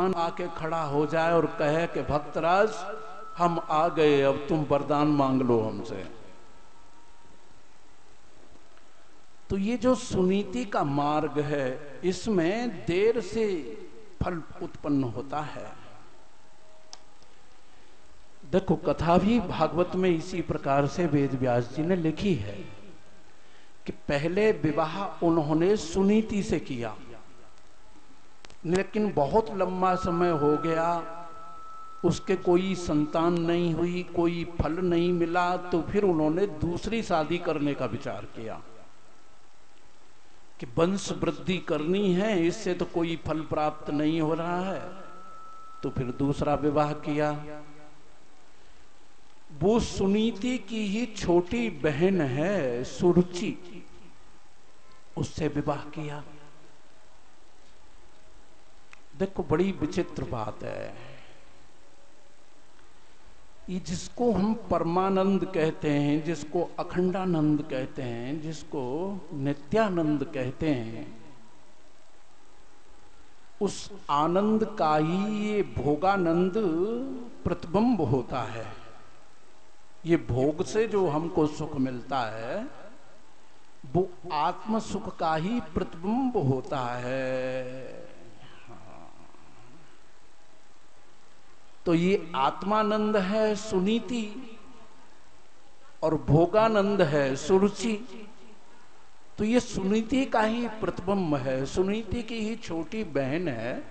भगवान आके खड़ा हो जाए और कहे कि भक्तराज हम आ गए, अब तुम वरदान मांग लो हमसे। तो ये जो सुनीति का मार्ग है, इसमें देर से फल उत्पन्न होता है। देखो, कथा भी भागवत में इसी प्रकार से वेद व्यास जी ने लिखी है कि पहले विवाह उन्होंने सुनीति से किया, लेकिन बहुत लंबा समय हो गया, उसके कोई संतान नहीं हुई, कोई फल नहीं मिला, तो फिर उन्होंने दूसरी शादी करने का विचार किया कि वंश वृद्धि करनी है, इससे तो कोई फल प्राप्त नहीं हो रहा है। तो फिर दूसरा विवाह किया। वो सुनीति की ही छोटी बहन है सुरुचि, उससे विवाह किया। देखो, बड़ी विचित्र बात है। ये जिसको हम परमानंद कहते हैं, जिसको अखंडानंद कहते हैं, जिसको नित्यानंद कहते हैं, उस आनंद का ही ये भोगानंद प्रतिबिंब होता है। ये भोग से जो हमको सुख मिलता है वो आत्म सुख का ही प्रतिबिंब होता है। तो ये आत्मानंद है सुनीति और भोगानंद है सुरुचि। तो ये सुनीति का ही प्रतिबिंब है, सुनीति की ही छोटी बहन है।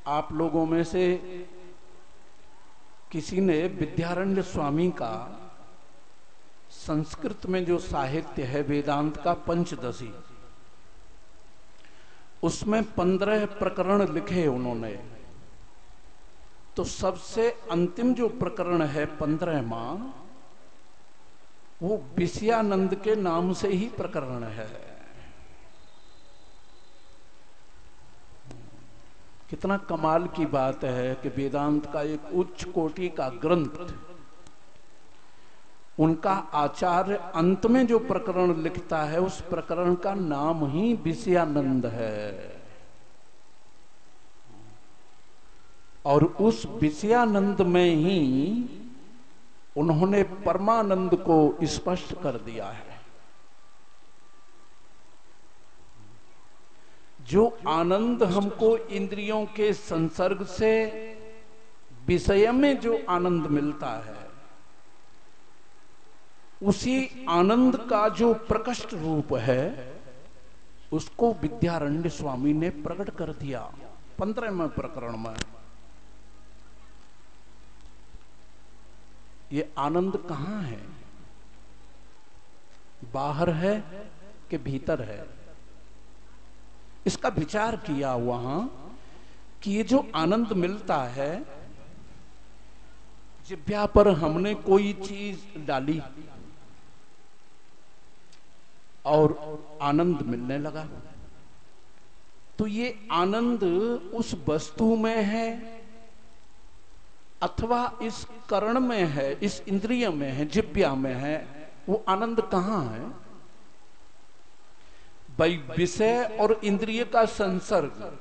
आप लोगों में से किसी ने विद्यारण्य स्वामी का संस्कृत में जो साहित्य है वेदांत का पंचदशी, उसमें 15 प्रकरण लिखे उन्होंने। तो सबसे अंतिम जो प्रकरण है 15वां, वो विषयानंद के नाम से ही प्रकरण है। कितना कमाल की बात है कि वेदांत का एक उच्च कोटि का ग्रंथ, उनका आचार्य अंत में जो प्रकरण लिखता है उस प्रकरण का नाम ही विषयानंद है। और उस विषयानंद में ही उन्होंने परमानंद को स्पष्ट कर दिया है। जो आनंद हमको इंद्रियों के संसर्ग से विषय में जो आनंद मिलता है, उसी आनंद का जो प्रकट रूप है उसको विद्यारण्य स्वामी ने प्रकट कर दिया 15वें प्रकरण में। ये आनंद कहां है? बाहर है कि भीतर है? इसका विचार किया वहां कि ये जो आनंद मिलता है, जिह्वा पर हमने कोई चीज डाली और आनंद मिलने लगा, तो ये आनंद उस वस्तु में है अथवा इस कर्ण में है, इस इंद्रिय में है, जिह्वा में है? वो आनंद कहां है? भाई, विषय और इंद्रिय का संसर्ग,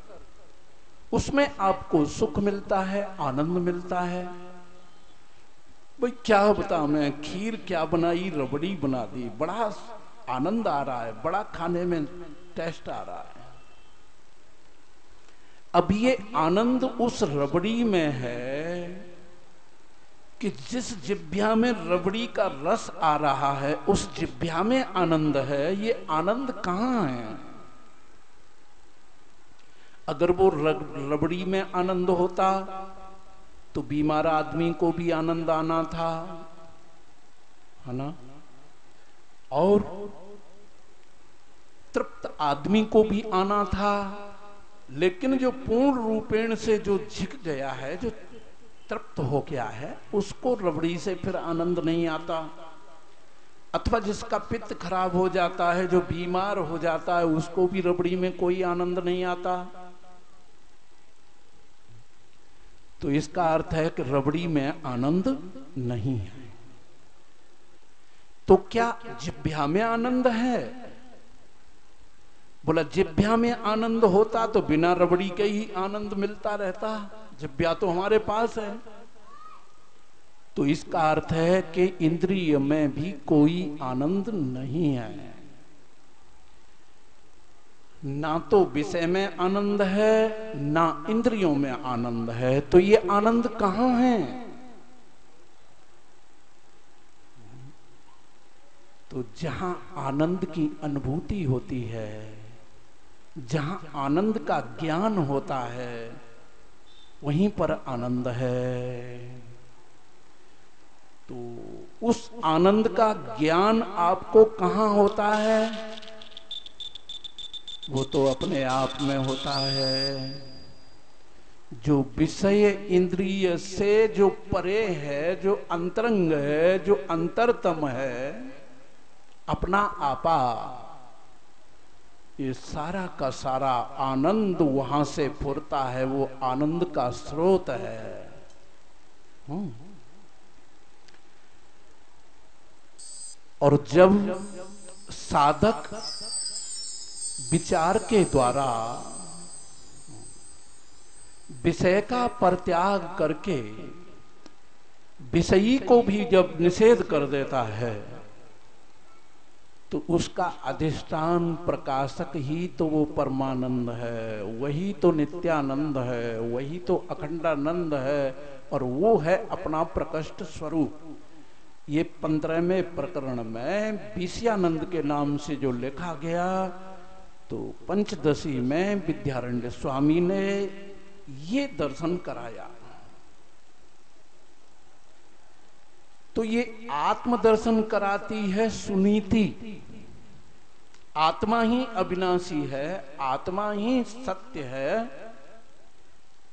उसमें आपको सुख मिलता है, आनंद मिलता है। भाई क्या बताऊं मैं, खीर क्या बनाई, रबड़ी बना दी, बड़ा आनंद आ रहा है, बड़ा खाने में टेस्ट आ रहा है। अब ये आनंद उस रबड़ी में है कि जिस जिह्वा में रबड़ी का रस आ रहा है उस जिह्वा में आनंद है। ये आनंद कहां है? अगर वो रबड़ी में आनंद होता तो बीमार आदमी को भी आनंद आना था, है ना? और तृप्त आदमी को भी आना था। लेकिन जो पूर्ण रूपेण से जो झिक गया है, जो तृप्त हो गया है, उसको रबड़ी से फिर आनंद नहीं आता। अथवा जिसका पित्त खराब हो जाता है, जो बीमार हो जाता है, उसको भी रबड़ी में कोई आनंद नहीं आता। तो इसका अर्थ है कि रबड़ी में आनंद नहीं है। तो क्या जिह्वा में आनंद है? बोला जिभ्या में आनंद होता तो बिना रबड़ी के ही आनंद मिलता रहता, जिभ्या तो हमारे पास है। तो इसका अर्थ है कि इंद्रिय में भी कोई आनंद नहीं है, ना तो विषय में आनंद है ना इंद्रियों में आनंद है। तो ये आनंद कहां है? तो जहां आनंद की अनुभूति होती है, जहां आनंद का ज्ञान होता है, वहीं पर आनंद है। तो उस आनंद का ज्ञान आपको कहां होता है? वो तो अपने आप में होता है। जो विषय इंद्रिय से जो परे है, जो अंतरंग है, जो अंतरतम है, अपना आपा, ये सारा का सारा आनंद वहां से फुरता है। वो आनंद का स्रोत है। और जब साधक विचार के द्वारा विषय का परित्याग करके विषयी को भी जब निषेध कर देता है, तो उसका अधिष्ठान प्रकाशक ही तो वो परमानंद है, वही तो नित्यानंद है, वही तो अखंडानंद है, और वो है अपना प्रकृष्ट स्वरूप। ये 15वें प्रकरण में विषयानंद के नाम से जो लिखा गया, तो पंचदशी में विद्यारण्य स्वामी ने ये दर्शन कराया। तो ये आत्मदर्शन कराती है सुनीति। आत्मा ही अविनाशी है, आत्मा ही सत्य है,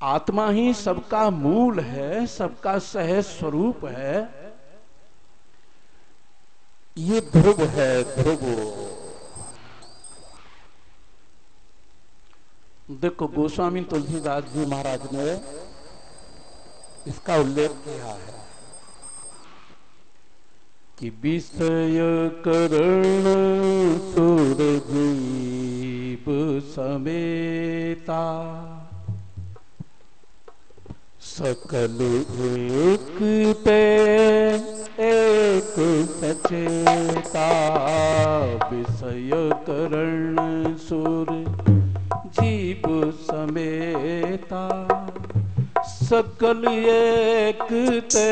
आत्मा ही सबका मूल है, सबका सहज स्वरूप है। ये ध्रुव है, ध्रुव। देखो गोस्वामी तुलसीदास जी महाराज ने इसका उल्लेख किया है कि विषय करण सुर जीव समेता, सकल एक पे एक सचेता। विषय करण सुर जीव समेता, सकल एक ते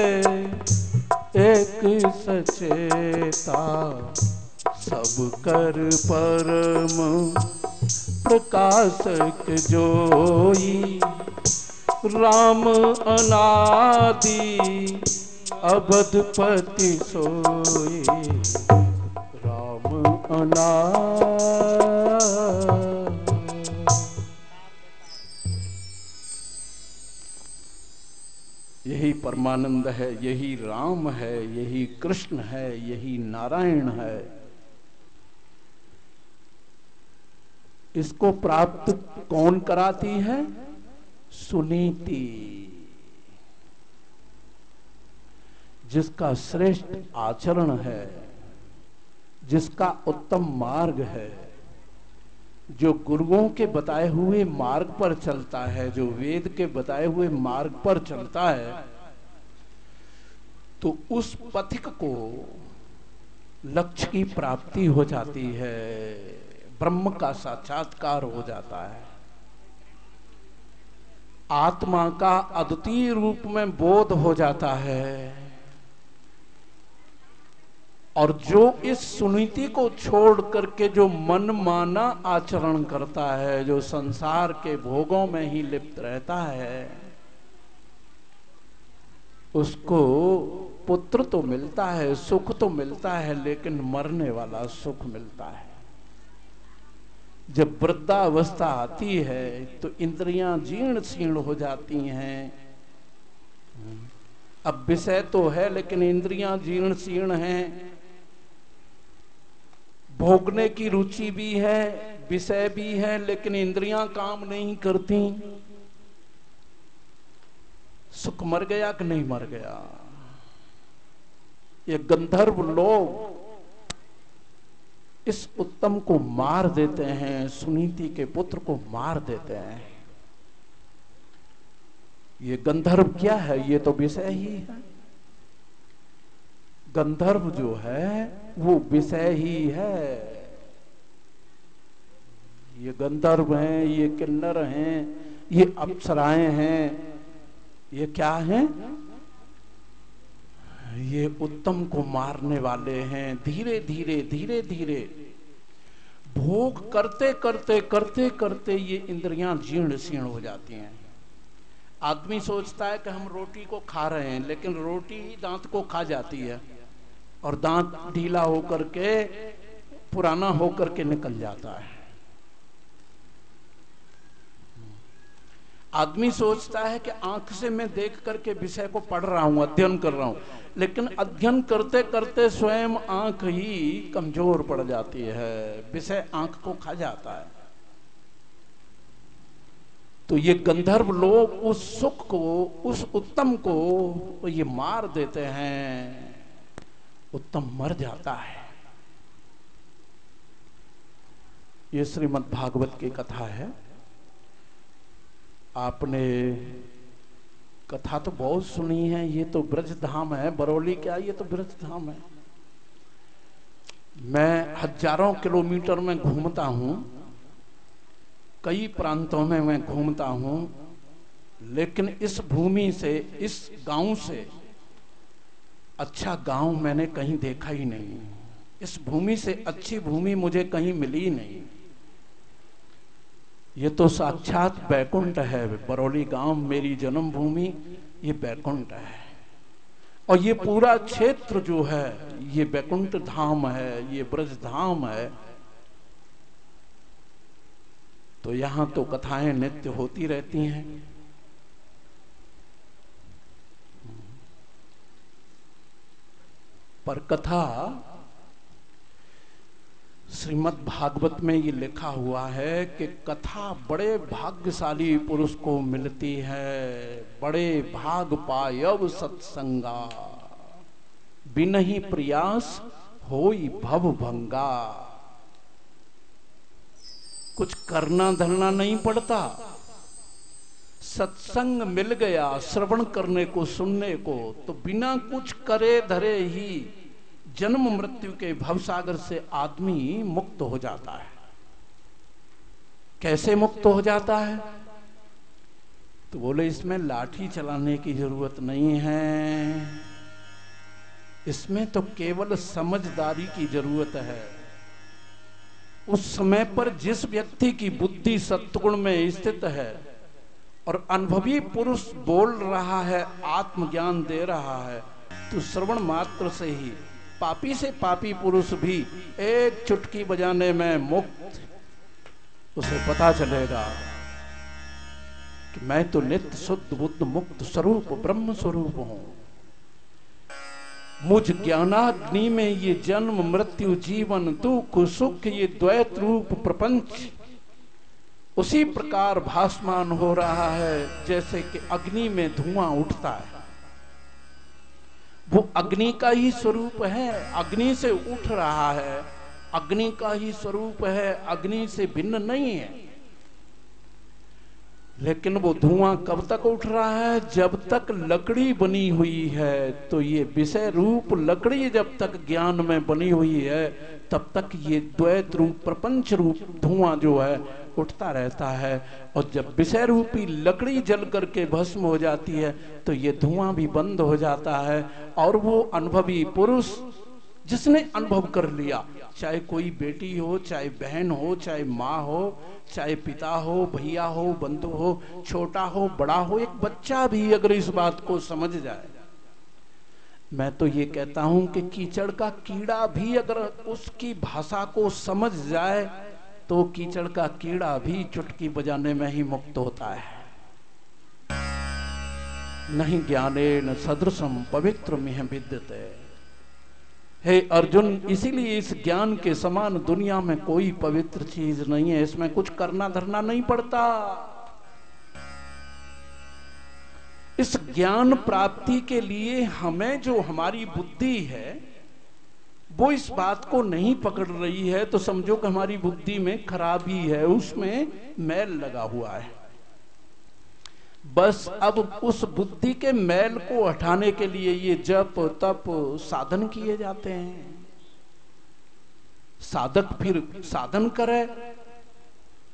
एक सचेता। सब कर परम प्रकाशक जोई, राम अनादि अवधपति सोई। राम अनादि। यही परमानंद है, यही राम है, यही कृष्ण है, यही नारायण है। इसको प्राप्त कौन कराती है? सुनीति। जिसका श्रेष्ठ आचरण है, जिसका उत्तम मार्ग है, जो गुरुओं के बताए हुए मार्ग पर चलता है, जो वेद के बताए हुए मार्ग पर चलता है, तो उस पथिक को लक्ष्य की प्राप्ति हो जाती है, ब्रह्म का साक्षात्कार हो जाता है, आत्मा का अद्वितीय रूप में बोध हो जाता है। और जो इस सुनीति को छोड़ करके जो मनमाना आचरण करता है, जो संसार के भोगों में ही लिप्त रहता है, उसको पुत्र तो मिलता है, सुख तो मिलता है, लेकिन मरने वाला सुख मिलता है। जब वृद्धावस्था आती है तो इंद्रियां जीर्ण शीर्ण हो जाती हैं। अब विषय तो है लेकिन इंद्रियां जीर्ण शीर्ण हैं, भोगने की रुचि भी है, विषय भी है, लेकिन इंद्रियां काम नहीं करती। सुख मर गया कि नहीं मर गया? ये गंधर्व लोग इस उत्तम को मार देते हैं, सुनीति के पुत्र को मार देते हैं। ये गंधर्व क्या है? ये तो विषय ही है। गंधर्व जो है वो विषय ही है। ये गंधर्व हैं, ये किन्नर हैं, ये अप्सराएं हैं, ये क्या हैं? ये उत्तम को मारने वाले हैं। धीरे धीरे धीरे धीरे भोग करते करते करते करते ये इंद्रियां जीर्ण शीर्ण हो जाती हैं। आदमी सोचता है कि हम रोटी को खा रहे हैं, लेकिन रोटी दांत को खा जाती है और दांत ढीला होकर के पुराना होकर के निकल जाता है। आदमी सोचता है कि आंख से मैं देख करके विषय को पढ़ रहा हूं, अध्ययन कर रहा हूं, लेकिन अध्ययन करते करते स्वयं आंख ही कमजोर पड़ जाती है, विषय आंख को खा जाता है। तो ये गंधर्व लोग उस सुख को, उस उत्तम को ये मार देते हैं, उत्तम मर जाता है। ये श्रीमद् भागवत की कथा है। आपने कथा तो बहुत सुनी है। ये तो ब्रज धाम है, बरौली क्या, ये तो ब्रज धाम है। मैं हजारों किलोमीटर में घूमता हूं, कई प्रांतों में मैं घूमता हूं, लेकिन इस भूमि से, इस गांव से अच्छा गांव मैंने कहीं देखा ही नहीं। इस भूमि से अच्छी भूमि मुझे कहीं मिली नहीं। ये तो साक्षात बैकुंठ है। बरौली गांव मेरी जन्मभूमि, ये बैकुंठ है। और ये पूरा क्षेत्र जो है ये बैकुंठ धाम है, ये ब्रज धाम है। तो यहां तो कथाएं नित्य होती रहती हैं। पर कथा श्रीमद् भागवत में ये लिखा हुआ है कि कथा बड़े भाग्यशाली पुरुष को मिलती है। बड़े भाग पायव सत्संगा, बिनहि प्रयास होई भव भंगा। कुछ करना धरना नहीं पड़ता, सत्संग मिल गया श्रवण करने को, सुनने को, तो बिना कुछ करे धरे ही जन्म मृत्यु के भवसागर से आदमी मुक्त हो जाता है। कैसे मुक्त हो जाता है? तो बोले इसमें लाठी चलाने की जरूरत नहीं है, इसमें तो केवल समझदारी की जरूरत है। उस समय पर जिस व्यक्ति की बुद्धि सत्गुण में स्थित है और अनुभवी पुरुष बोल रहा है, आत्मज्ञान दे रहा है, तो श्रवण मात्र से ही पापी से पापी पुरुष भी एक चुटकी बजाने में मुक्त, उसे पता चलेगा कि मैं तो नित्य शुद्ध बुद्ध मुक्त स्वरूप ब्रह्म स्वरूप हूं। मुझ ज्ञानाग्नि में ये जन्म मृत्यु जीवन दुख सुख ये द्वैत रूप प्रपंच उसी प्रकार भासमान हो रहा है जैसे कि अग्नि में धुआं उठता है। वो अग्नि का ही स्वरूप है, अग्नि से उठ रहा है, अग्नि का ही स्वरूप है, अग्नि से भिन्न नहीं है। लेकिन वो धुआं कब तक उठ रहा है? जब तक लकड़ी बनी हुई है। तो ये विषय रूप लकड़ी जब तक ज्ञान में बनी हुई है, तब तक ये द्वैत रूप प्रपंच रूप धुआं जो है उठता रहता है। और जब विषय रूपी लकड़ी जल करके भस्म हो जाती है, तो ये धुआं भी बंद हो जाता है। और वो अनुभवी पुरुष जिसने अनुभव कर लिया, चाहे कोई बेटी हो, चाहे बहन हो, चाहे माँ हो, चाहे पिता हो, भैया हो, बंधु हो, छोटा हो, बड़ा हो, एक बच्चा भी अगर इस बात को समझ जाए, मैं तो ये कहता हूं कि कीचड़ का कीड़ा भी अगर उसकी भाषा को समझ जाए, तो कीचड़ का कीड़ा भी चुटकी बजाने में ही मुक्त होता है। नहीं ज्ञानेन सदृशम पवित्र मिह विद्यते। हे अर्जुन, इसीलिए इस ज्ञान के समान दुनिया में कोई पवित्र चीज नहीं है। इसमें कुछ करना धरना नहीं पड़ता। इस ज्ञान प्राप्ति के लिए हमें जो हमारी बुद्धि है, वो इस बात को नहीं पकड़ रही है तो समझो कि हमारी बुद्धि में खराबी है, उसमें मैल लगा हुआ है। बस अब उस बुद्धि के मैल को हटाने के लिए ये जप तप साधन किए जाते हैं। साधक फिर साधन करे,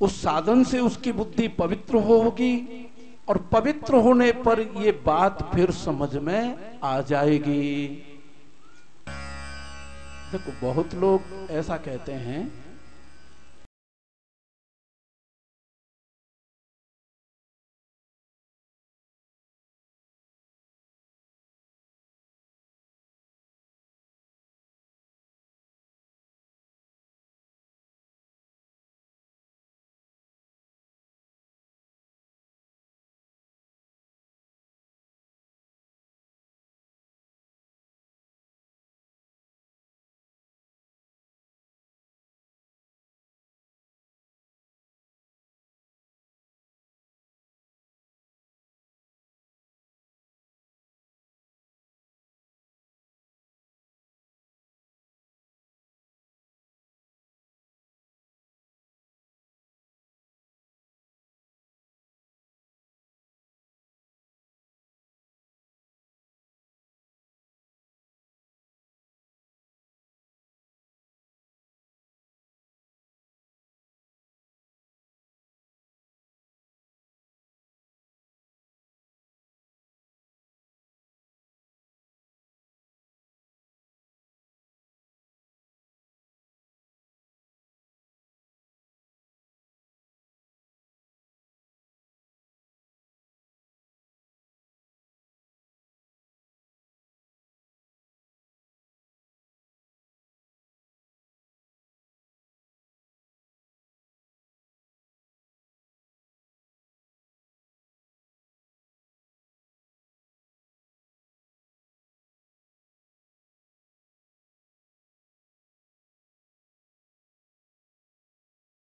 उस साधन से उसकी बुद्धि पवित्र होगी और पवित्र होने पर ये बात फिर समझ में आ जाएगी। देखो बहुत लोग ऐसा कहते हैं